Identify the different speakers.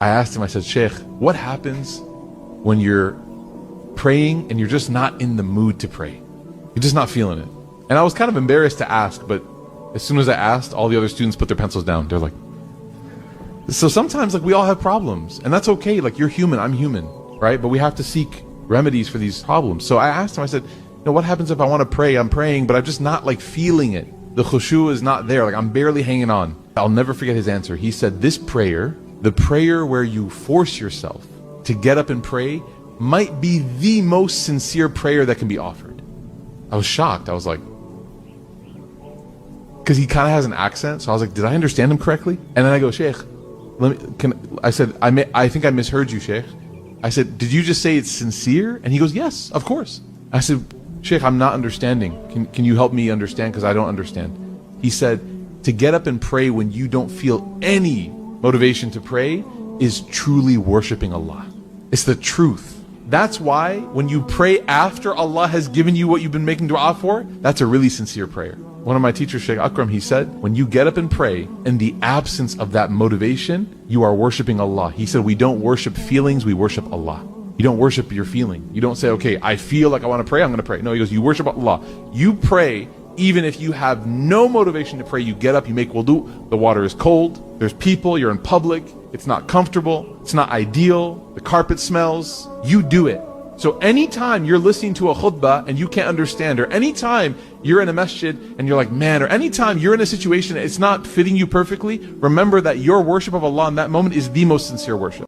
Speaker 1: I asked him, I said, Sheikh, what happens when you're praying and you're just not in the mood to pray? You're just not feeling it. And I was kind of embarrassed to ask, but as soon as I asked, all the other students put their pencils down. They're like, so sometimes we all have problems, and that's okay. You're human, I'm human, right? But we have to seek remedies for these problems. So I asked him, I said, what happens if I want to pray? I'm praying, but I'm just not feeling it. The khushu is not there. I'm barely hanging on. I'll never forget his answer. He said, this prayer, the prayer where you force yourself to get up and pray, might be the most sincere prayer that can be offered. I was shocked. I was like, because he kind of has an accent, so I was like, did I understand him correctly? And then I go, Sheikh, I think I misheard you, Sheikh. I said, did you just say it's sincere? And he goes, yes, of course. I said, Sheikh, I'm not understanding. Can you help me understand? Because I don't understand. He said, to get up and pray when you don't feel any motivation to pray is truly worshiping Allah. It's the truth. That's why when you pray after Allah has given you what you've been making dua for, that's a really sincere prayer. One of my teachers, Sheikh Akram, he said, when you get up and pray in the absence of that motivation, you are worshiping Allah. He said, we don't worship feelings, we worship Allah. You don't worship your feeling. You don't say, okay, I feel like I want to pray, I'm going to pray. No, he goes, you worship Allah. You pray even if you have no motivation to pray. You get up, you make wudu, the water is cold, there's people, you're in public, it's not comfortable, it's not ideal, the carpet smells, you do it. So anytime you're listening to a khutbah and you can't understand, or anytime you're in a masjid and you're like, man, or anytime you're in a situation that it's not fitting you perfectly, remember that your worship of Allah in that moment is the most sincere worship.